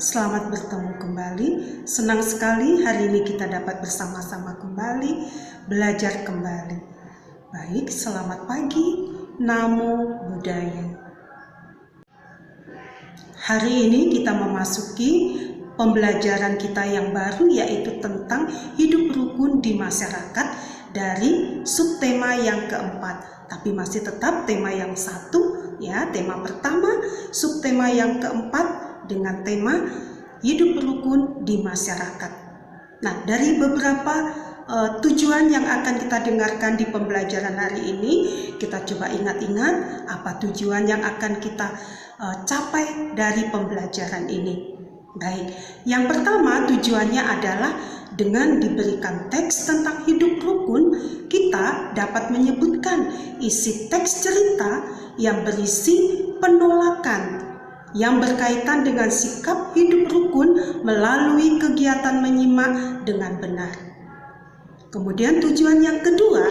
Selamat bertemu kembali. Senang sekali hari ini kita dapat bersama-sama kembali, belajar kembali. Baik, selamat pagi. Namo Buddhaya. Hari ini kita memasuki pembelajaran kita yang baru, yaitu tentang hidup rukun di masyarakat dari subtema yang keempat. Tapi masih tetap tema yang satu, ya. Tema pertama, subtema yang keempat dengan tema hidup rukun di masyarakat. Nah, dari beberapa tujuan yang akan kita dengarkan di pembelajaran hari ini, kita coba ingat-ingat apa tujuan yang akan kita capai dari pembelajaran ini. Baik, yang pertama tujuannya adalah dengan diberikan teks tentang hidup rukun, kita dapat menyebutkan isi teks cerita yang berisi penolakan yang berkaitan dengan sikap hidup rukun melalui kegiatan menyimak dengan benar. Kemudian tujuan yang kedua,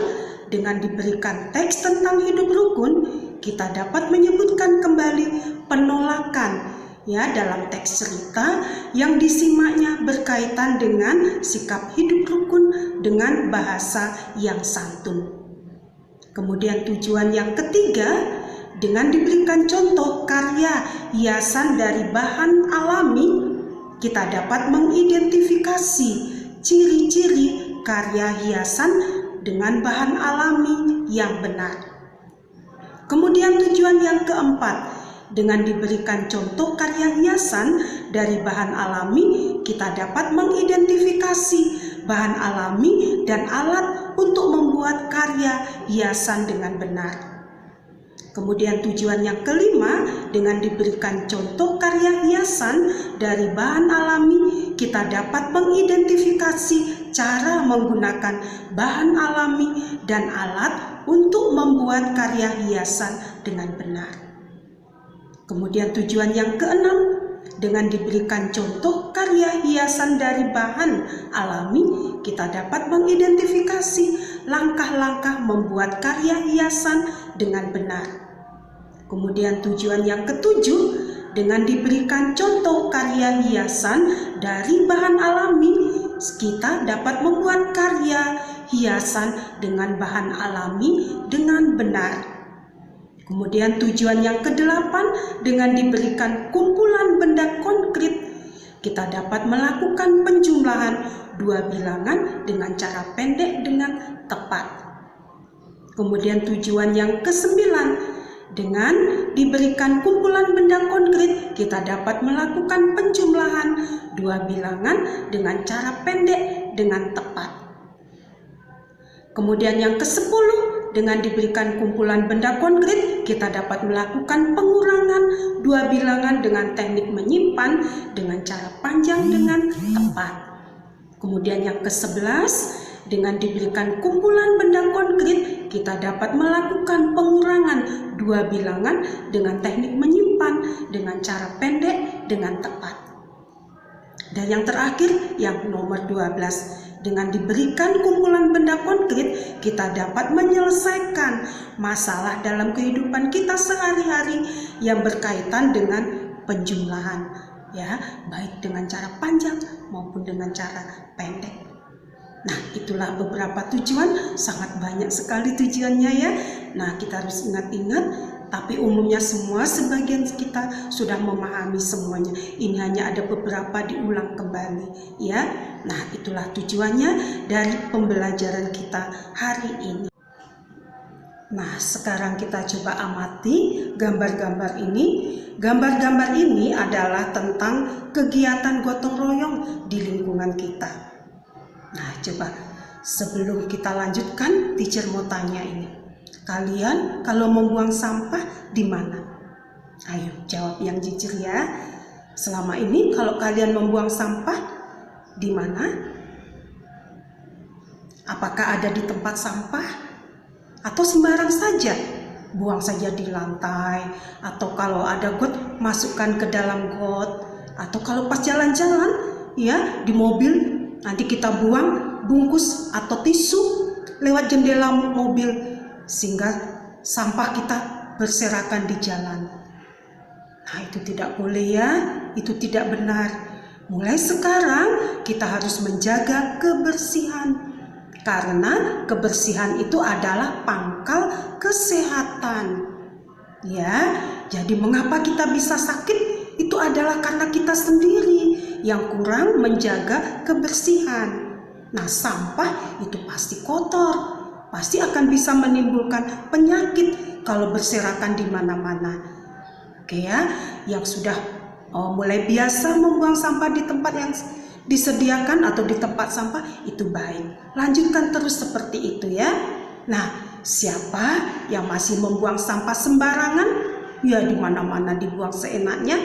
dengan diberikan teks tentang hidup rukun, kita dapat menyebutkan kembali penolakan ya dalam teks cerita yang disimaknya berkaitan dengan sikap hidup rukun dengan bahasa yang santun. Kemudian tujuan yang ketiga, dengan diberikan contoh karya hiasan dari bahan alami, kita dapat mengidentifikasi ciri-ciri karya hiasan dengan bahan alami yang benar. Kemudian tujuan yang keempat, dengan diberikan contoh karya hiasan dari bahan alami, kita dapat mengidentifikasi bahan alami dan alat untuk membuat karya hiasan dengan benar. Kemudian tujuan yang kelima, dengan diberikan contoh karya hiasan dari bahan alami, kita dapat mengidentifikasi cara menggunakan bahan alami dan alat untuk membuat karya hiasan dengan benar. Kemudian tujuan yang keenam, dengan diberikan contoh karya hiasan dari bahan alami, kita dapat mengidentifikasi langkah-langkah membuat karya hiasan dengan benar. Kemudian tujuan yang ketujuh, dengan diberikan contoh karya hiasan dari bahan alami, kita dapat membuat karya hiasan dengan bahan alami dengan benar. Kemudian tujuan yang kedelapan, dengan diberikan kumpulan benda konkret, kita dapat melakukan penjumlahan dua bilangan dengan cara pendek dengan tepat. Kemudian tujuan yang kesembilan, dengan diberikan kumpulan benda konkret, kita dapat melakukan penjumlahan dua bilangan dengan cara pendek dengan tepat. Kemudian yang ke-10, dengan diberikan kumpulan benda konkret, kita dapat melakukan pengurangan dua bilangan dengan teknik menyimpan dengan cara panjang dengan tepat. Kemudian yang ke-11, dengan diberikan kumpulan benda konkret, kita dapat melakukan pengurangan dua bilangan dengan teknik menyimpan dengan cara pendek dengan tepat. Dan yang terakhir, yang nomor 12, dengan diberikan kumpulan benda konkret, kita dapat menyelesaikan masalah dalam kehidupan kita sehari-hari yang berkaitan dengan penjumlahan, ya, baik dengan cara panjang maupun dengan cara pendek. Nah, itulah beberapa tujuan, sangat banyak sekali tujuannya ya. Nah, kita harus ingat-ingat, tapi umumnya semua sebagian kita sudah memahami semuanya. Ini hanya ada beberapa diulang kembali ya. Nah, itulah tujuannya dari pembelajaran kita hari ini. Nah, sekarang kita coba amati gambar-gambar ini. Gambar-gambar ini adalah tentang kegiatan gotong royong di lingkungan kita. Nah, coba sebelum kita lanjutkan, teacher mau tanya ini. Kalian kalau membuang sampah di mana? Ayo jawab yang jujur ya. Selama ini kalau kalian membuang sampah di mana? Apakah ada di tempat sampah? Atau sembarang saja? Buang saja di lantai, atau kalau ada got masukkan ke dalam got, atau kalau pas jalan-jalan ya di mobil nanti kita buang bungkus atau tisu lewat jendela mobil sehingga sampah kita berserakan di jalan. Nah, itu tidak boleh ya, itu tidak benar. Mulai sekarang kita harus menjaga kebersihan. Karena kebersihan itu adalah pangkal kesehatan. Ya, jadi mengapa kita bisa sakit? Itu adalah karena kita sendiri yang kurang menjaga kebersihan. Nah, sampah itu pasti kotor, pasti akan bisa menimbulkan penyakit kalau berserakan di mana-mana. Oke ya, yang sudah mulai biasa membuang sampah di tempat yang disediakan atau di tempat sampah itu baik. Lanjutkan terus seperti itu ya. Nah, siapa yang masih membuang sampah sembarangan? Ya, di mana-mana dibuang seenaknya.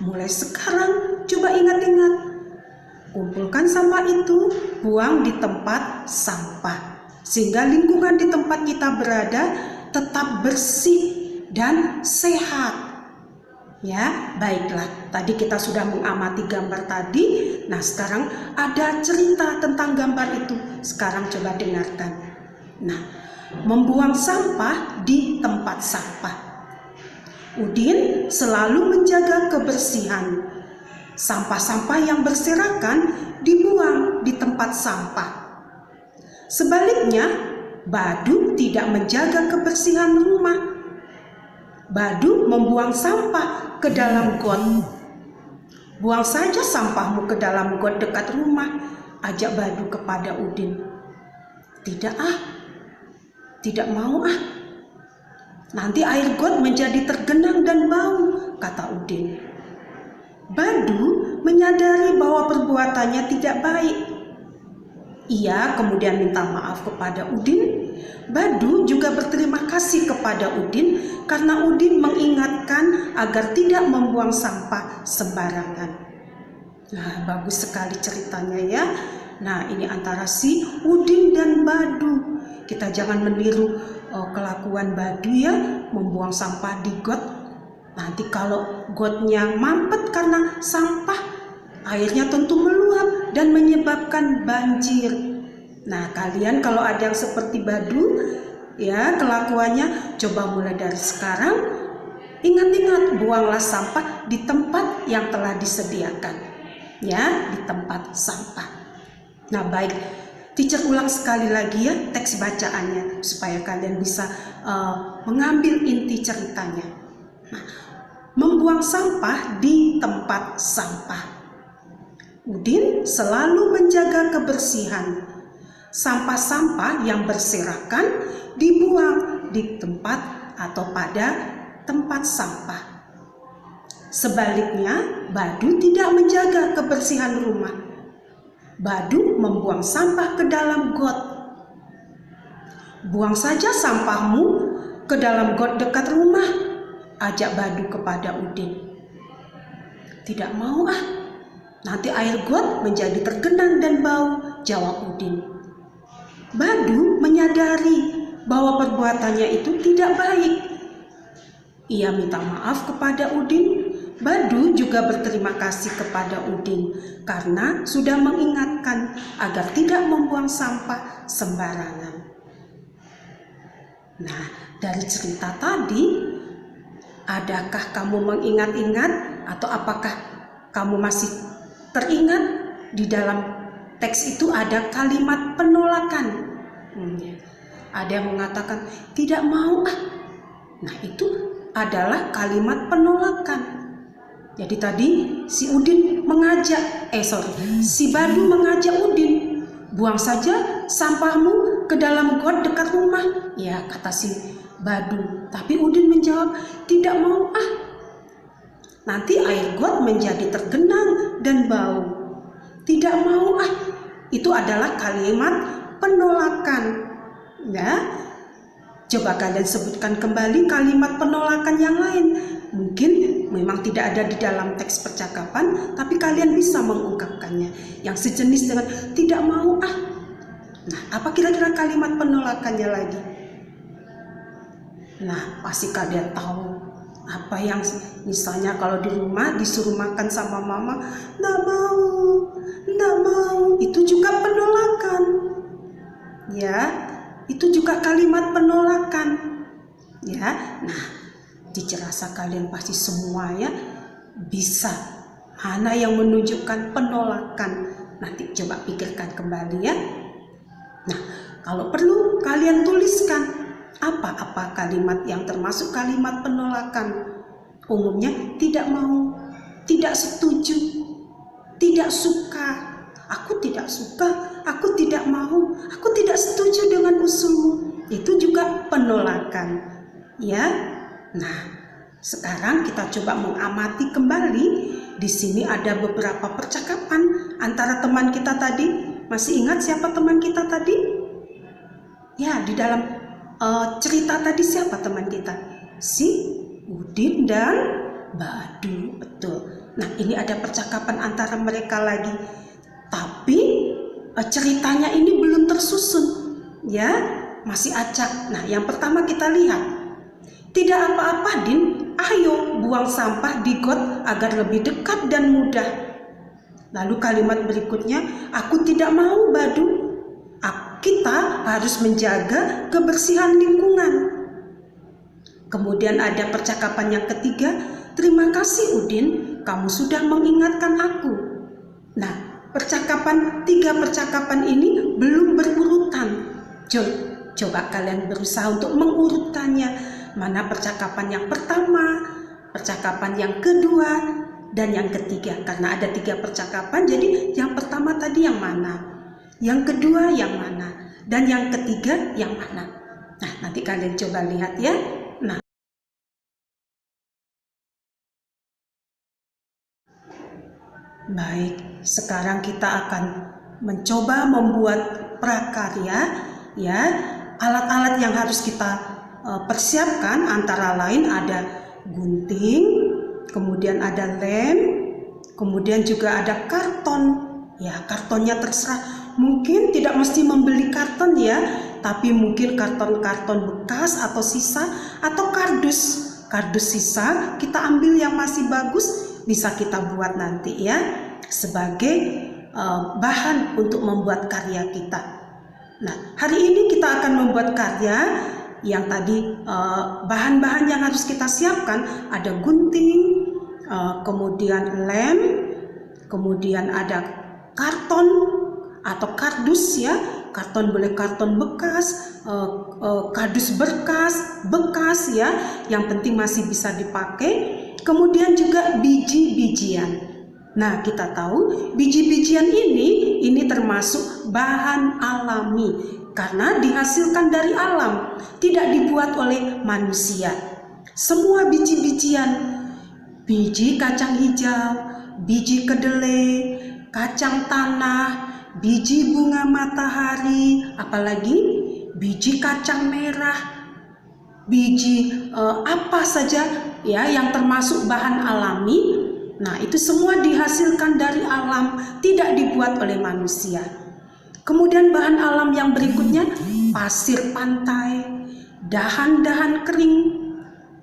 Mulai sekarang coba ingat-ingat. Kumpulkan sampah itu, buang di tempat sampah. Sehingga lingkungan di tempat kita berada tetap bersih dan sehat. Ya, baiklah. Tadi kita sudah mengamati gambar tadi. Nah, sekarang ada cerita tentang gambar itu. Sekarang coba dengarkan. Nah, membuang sampah di tempat sampah. Udin selalu menjaga kebersihan. Sampah-sampah yang berserakan dibuang di tempat sampah. Sebaliknya, Badu tidak menjaga kebersihan rumah. Badu membuang sampah ke dalam got. Buang saja sampahmu ke dalam got dekat rumah, ajak Badu kepada Udin. Tidak tidak mau Nanti air got menjadi tergenang dan bau, kata Udin. Badu menyadari bahwa perbuatannya tidak baik. Ia kemudian minta maaf kepada Udin. Badu juga berterima kasih kepada Udin karena Udin mengingatkan agar tidak membuang sampah sembarangan. Nah, bagus sekali ceritanya ya. Nah, ini antara si Udin dan Badu. Kita jangan meniru kelakuan Badu ya, membuang sampah di got. Nanti kalau gotnya mampet karena sampah, airnya tentu meluap dan menyebabkan banjir. Nah, kalian kalau ada yang seperti Badu ya kelakuannya, coba mulai dari sekarang ingat-ingat, buanglah sampah di tempat yang telah disediakan ya, di tempat sampah. Nah, baik, teacher ulang sekali lagi ya teks bacaannya supaya kalian bisa mengambil inti ceritanya. Nah, membuang sampah di tempat sampah. Udin selalu menjaga kebersihan. Sampah-sampah yang berserakan dibuang di tempat atau pada tempat sampah. Sebaliknya, Badu tidak menjaga kebersihan rumah. Badu membuang sampah ke dalam got. Buang saja sampahmu ke dalam got dekat rumah, ajak Badu kepada Udin. Tidak mau nanti air got menjadi tergenang dan bau, jawab Udin. Badu menyadari bahwa perbuatannya itu tidak baik. Ia minta maaf kepada Udin. Badu juga berterima kasih kepada Udin karena sudah mengingatkan agar tidak membuang sampah sembarangan. Nah, dari cerita tadi, adakah kamu mengingat-ingat atau apakah kamu masih teringat di dalam teks itu ada kalimat penolakan? Ada yang mengatakan tidak mau Nah, itu adalah kalimat penolakan. Jadi tadi si Badu mengajak Udin, buang saja sampahmu ke dalam got dekat rumah. Ya, kata si Badu. Tapi Udin menjawab, tidak mau nanti air got menjadi tergenang dan bau. Tidak mau Itu adalah kalimat penolakan. Ya, coba kalian sebutkan kembali kalimat penolakan yang lain. Mungkin memang tidak ada di dalam teks percakapan, tapi kalian bisa mengungkapkannya. Yang sejenis dengan tidak mau Nah, apa kira-kira kalimat penolakannya lagi? Nah, pasti kalian tahu apa yang misalnya kalau di rumah disuruh makan sama mama, enggak mau, itu juga penolakan. Ya, itu juga kalimat penolakan. Ya, nah, Cici rasa kalian pasti semua ya bisa. Mana yang menunjukkan penolakan? Nanti coba pikirkan kembali ya. Nah, kalau perlu kalian tuliskan apa-apa kalimat yang termasuk kalimat penolakan. Umumnya tidak mau, tidak setuju, tidak suka, aku tidak suka, aku tidak mau, aku tidak setuju dengan usulmu. Itu juga penolakan, ya. Nah, sekarang kita coba mengamati kembali. Di sini ada beberapa percakapan antara teman kita tadi. Masih ingat siapa teman kita tadi? Ya, di dalam cerita tadi siapa teman kita? Si Udin dan Badu, betul. Nah, ini ada percakapan antara mereka lagi. Tapi ceritanya ini belum tersusun, ya, masih acak. Nah, yang pertama kita lihat. Tidak apa-apa, Din. Ayo buang sampah di got agar lebih dekat dan mudah. Lalu kalimat berikutnya, aku tidak mau, Badu. Kita harus menjaga kebersihan lingkungan. Kemudian ada percakapan yang ketiga, terima kasih Udin, kamu sudah mengingatkan aku. Nah, tiga percakapan ini belum berurutan. Coba kalian berusaha untuk mengurutkannya. Mana percakapan yang pertama, percakapan yang kedua, dan yang ketiga. Karena ada 3 percakapan, jadi yang pertama tadi yang mana? Yang kedua yang mana? Dan yang ketiga yang mana? Nah, nanti kalian coba lihat ya. Nah, baik, sekarang kita akan mencoba membuat prakarya ya. Alat-alat yang harus kita persiapkan antara lain ada gunting, kemudian ada lem, kemudian juga ada karton. Ya, kartonnya terserah. Mungkin tidak mesti membeli karton ya, tapi mungkin karton-karton bekas atau sisa atau kardus sisa kita ambil yang masih bagus, bisa kita buat nanti ya sebagai bahan untuk membuat karya kita. Nah, hari ini kita akan membuat karya yang tadi bahan-bahan yang harus kita siapkan ada gunting, kemudian lem, kemudian ada karton atau kardus ya, karton boleh karton bekas, kardus bekas ya, yang penting masih bisa dipakai. Kemudian juga biji-bijian. Nah, kita tahu biji-bijian ini termasuk bahan alami karena dihasilkan dari alam, tidak dibuat oleh manusia. Semua biji-bijian, biji kacang hijau, biji kedelai, kacang tanah, biji bunga matahari, apalagi biji kacang merah, biji apa saja ya yang termasuk bahan alami. Nah, itu semua dihasilkan dari alam, tidak dibuat oleh manusia. Kemudian bahan alam yang berikutnya pasir pantai, dahan-dahan kering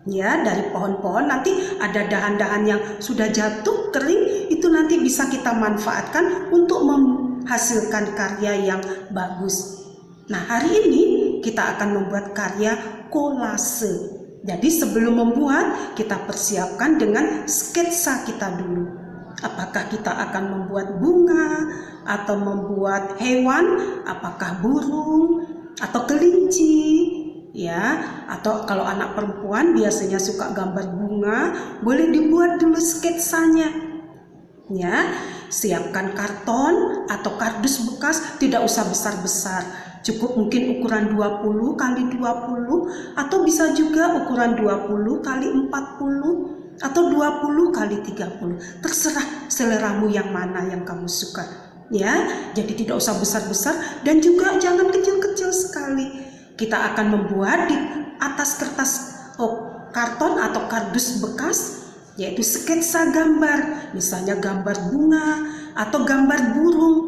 ya dari pohon-pohon. Nanti ada dahan-dahan yang sudah jatuh kering, itu nanti bisa kita manfaatkan untuk menghasilkan karya yang bagus. Nah, hari ini kita akan membuat karya kolase. Jadi sebelum membuat, kita persiapkan dengan sketsa kita dulu. Apakah kita akan membuat bunga atau membuat hewan, apakah burung atau kelinci ya, atau kalau anak perempuan biasanya suka gambar bunga, boleh dibuat dulu sketsanya ya. Siapkan karton atau kardus bekas, tidak usah besar-besar, cukup mungkin ukuran 20 kali 20 atau bisa juga ukuran 20 kali 40 atau 20 kali 30, terserah seleramu yang mana yang kamu suka ya. Jadi tidak usah besar-besar dan juga jangan kecil-kecil sekali. Kita akan membuat di atas kertas karton atau kardus bekas, yaitu sketsa gambar, misalnya gambar bunga atau gambar burung.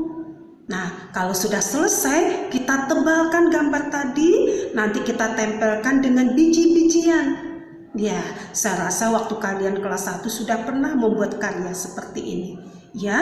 Nah, kalau sudah selesai, kita tebalkan gambar tadi, nanti kita tempelkan dengan biji-bijian. Ya, saya rasa waktu kalian kelas 1 sudah pernah membuat karya seperti ini. Ya,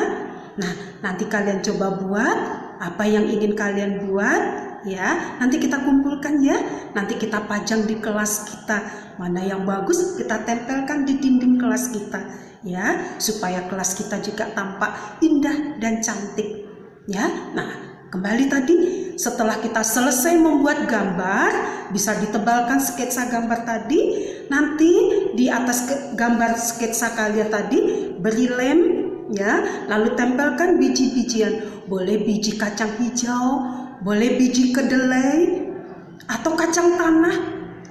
nah nanti kalian coba buat apa yang ingin kalian buat. ya. Nanti kita kumpulkan ya. Nanti kita pajang di kelas kita. Mana yang bagus kita tempelkan di dinding kelas kita ya, supaya kelas kita juga tampak indah dan cantik ya. Nah, kembali tadi setelah kita selesai membuat gambar, bisa ditebalkan sketsa gambar tadi. Nanti di atas gambar sketsa kalian tadi beri lem ya, lalu tempelkan biji-bijian. Boleh biji kacang hijau, boleh biji kedelai, atau kacang tanah,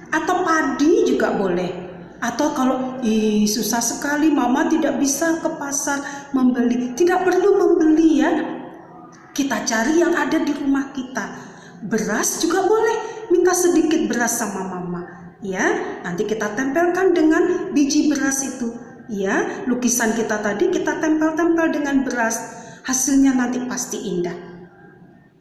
atau padi juga boleh. Atau kalau susah sekali mama tidak bisa ke pasar membeli, tidak perlu membeli ya. Kita cari yang ada di rumah kita. Beras juga boleh, minta sedikit beras sama mama ya. Nanti kita tempelkan dengan biji beras itu ya. Lukisan kita tadi kita tempel-tempel dengan beras, hasilnya nanti pasti indah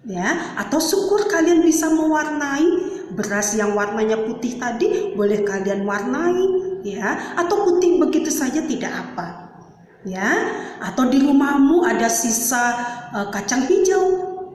ya. Atau syukur kalian bisa mewarnai. Beras yang warnanya putih tadi boleh kalian warnai ya, atau putih begitu saja tidak apa ya. Atau di rumahmu ada sisa kacang hijau,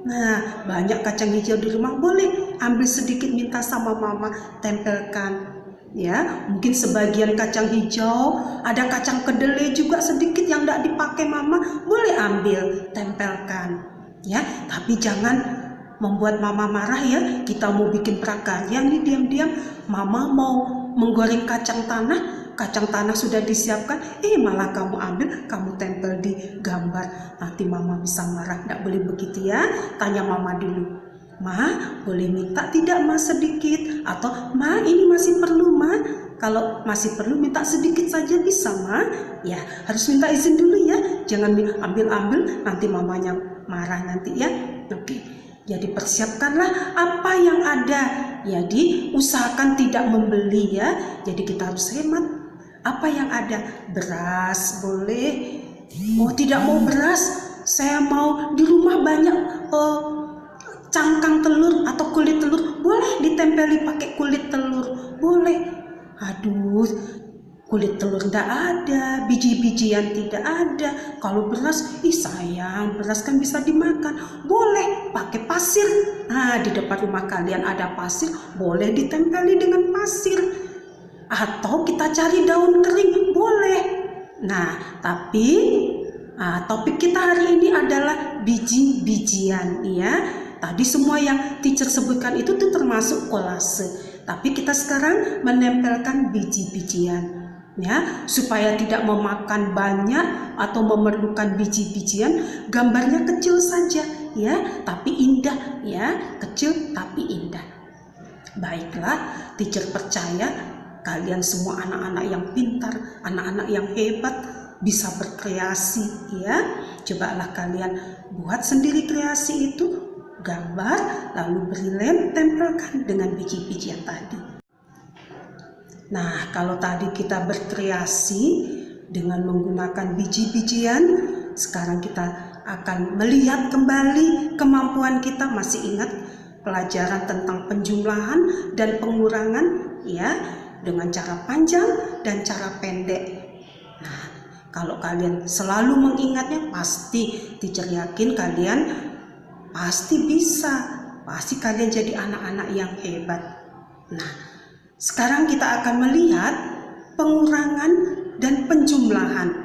nah banyak kacang hijau di rumah, boleh ambil sedikit minta sama mama tempelkan ya. Mungkin sebagian kacang hijau, ada kacang kedelai juga sedikit yang tidak dipakai mama, boleh ambil tempelkan ya. Tapi jangan membuat mama marah ya. Kita mau bikin prakarya nih diam-diam, mama mau menggoreng kacang tanah sudah disiapkan, malah kamu ambil, kamu tempel di gambar, nanti mama bisa marah. Tidak boleh begitu ya. Tanya mama dulu, ma boleh minta tidak ma sedikit, atau ma ini masih perlu ma. Kalau masih perlu minta sedikit saja bisa ma ya. Harus minta izin dulu ya, jangan ambil-ambil nanti mamanya marah nanti ya. Oke. Jadi persiapkanlah apa yang ada. Jadi usahakan tidak membeli ya. Jadi kita harus hemat. Apa yang ada, beras boleh. Oh tidak mau beras, saya mau di rumah banyak cangkang telur atau kulit telur, boleh ditempeli pakai kulit telur, boleh. Aduh, kulit telur tidak ada, biji-bijian tidak ada. Kalau beras, sayang, beras kan bisa dimakan. Boleh pakai pasir. Nah, di depan rumah kalian ada pasir, boleh ditempeli dengan pasir. Atau kita cari daun kering, boleh. Nah, tapi topik kita hari ini adalah biji-bijian ya. Tadi semua yang teacher sebutkan itu tuh termasuk kolase. Tapi kita sekarang menempelkan biji-bijian ya, supaya tidak memakan banyak atau memerlukan biji-bijian. Gambarnya kecil saja ya, tapi indah ya, kecil tapi indah. Baiklah, teacher percaya kalian semua anak-anak yang pintar, anak-anak yang hebat, bisa berkreasi ya. Cobalah kalian buat sendiri kreasi itu, gambar lalu beri lem, tempelkan dengan biji-bijian tadi. Nah, kalau tadi kita berkreasi dengan menggunakan biji-bijian, sekarang kita akan melihat kembali kemampuan kita. Masih ingat pelajaran tentang penjumlahan dan pengurangan ya, dengan cara panjang dan cara pendek. Nah, kalau kalian selalu mengingatnya, pasti teacher yakin kalian pasti bisa. Pasti kalian jadi anak-anak yang hebat. Nah, sekarang kita akan melihat pengurangan dan penjumlahan.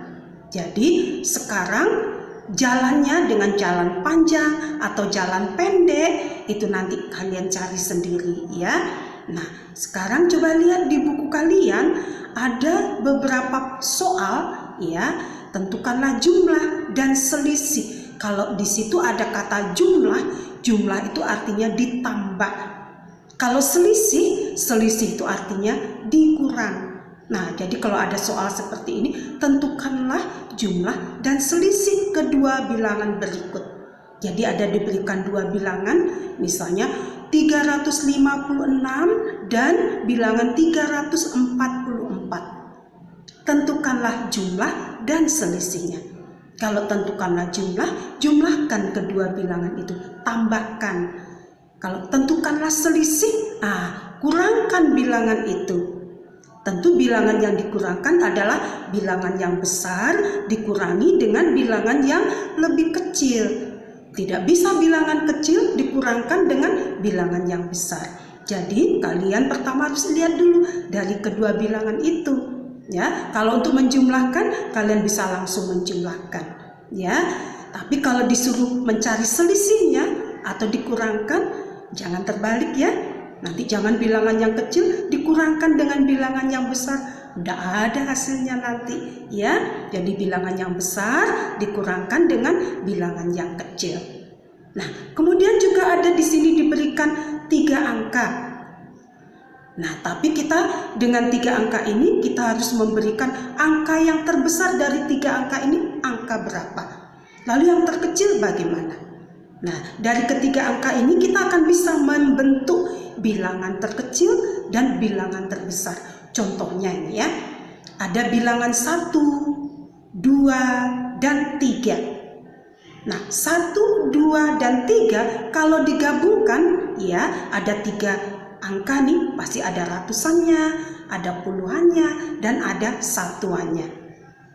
Jadi sekarang jalannya dengan jalan panjang atau jalan pendek itu nanti kalian cari sendiri ya. Nah, sekarang coba lihat di buku kalian ada beberapa soal ya. Tentukanlah jumlah dan selisih. Kalau di situ ada kata jumlah, jumlah itu artinya ditambah. Kalau selisih itu artinya dikurang. Nah, jadi kalau ada soal seperti ini, tentukanlah jumlah dan selisih kedua bilangan berikut. Jadi ada diberikan dua bilangan, misalnya 356 dan bilangan 344. Tentukanlah jumlah dan selisihnya. Kalau tentukanlah jumlah, jumlahkan kedua bilangan itu, tambahkan. Kalau tentukanlah selisih, kurangkan bilangan itu. Tentu bilangan yang dikurangkan adalah bilangan yang besar dikurangi dengan bilangan yang lebih kecil. Tidak bisa bilangan kecil dikurangkan dengan bilangan yang besar. Jadi kalian pertama harus lihat dulu dari kedua bilangan itu. Ya, kalau untuk menjumlahkan kalian bisa langsung menjumlahkan. Ya, tapi kalau disuruh mencari selisihnya atau dikurangkan, jangan terbalik ya. Nanti jangan bilangan yang kecil dikurangkan dengan bilangan yang besar, tidak ada hasilnya nanti ya. Jadi bilangan yang besar dikurangkan dengan bilangan yang kecil. Nah, kemudian juga ada di sini diberikan 3 angka. Nah, tapi kita dengan 3 angka ini kita harus memberikan angka yang terbesar dari 3 angka ini angka berapa. Lalu yang terkecil bagaimana? Nah, dari ketiga angka ini kita akan bisa membentuk bilangan terkecil dan bilangan terbesar. Contohnya ini ya, ada bilangan 1, 2, dan 3. Nah, 1, 2, dan 3 kalau digabungkan ya ada 3 angka nih, pasti ada ratusannya, ada puluhannya, dan ada satuannya.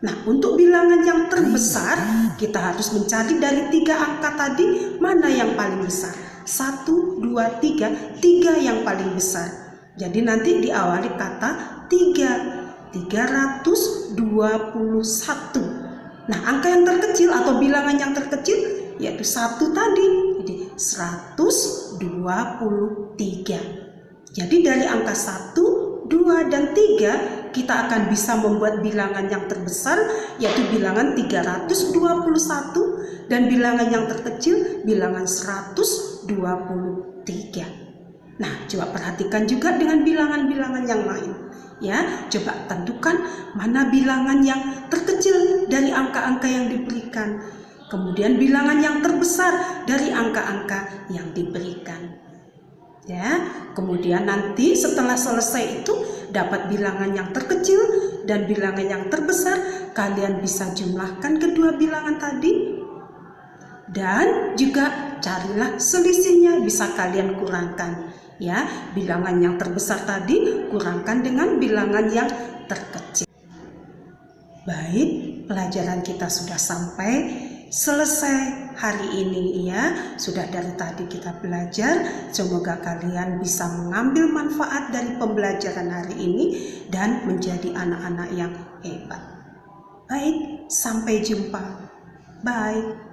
Nah, untuk bilangan yang terbesar, kita harus mencari dari 3 angka tadi mana yang paling besar. 1, 2, 3, 3 yang paling besar. Jadi nanti diawali kata 3, 321. Nah, angka yang terkecil atau bilangan yang terkecil yaitu 1 tadi. Jadi 123. Jadi dari angka 1, 2, dan 3 kita akan bisa membuat bilangan yang terbesar yaitu bilangan 321 dan bilangan yang terkecil bilangan 123. Nah, coba perhatikan juga dengan bilangan-bilangan yang lain ya. Coba tentukan mana bilangan yang terkecil dari angka-angka yang diberikan, kemudian bilangan yang terbesar dari angka-angka yang diberikan. Ya, kemudian nanti setelah selesai itu dapat bilangan yang terkecil dan bilangan yang terbesar, kalian bisa jumlahkan kedua bilangan tadi dan juga carilah selisihnya, bisa kalian kurangkan ya. Bilangan yang terbesar tadi kurangkan dengan bilangan yang terkecil. Baik, pelajaran kita sudah sampai selesai hari ini ya. Sudah dari tadi kita belajar. Semoga kalian bisa mengambil manfaat dari pembelajaran hari ini dan menjadi anak-anak yang hebat. Baik, sampai jumpa. Bye.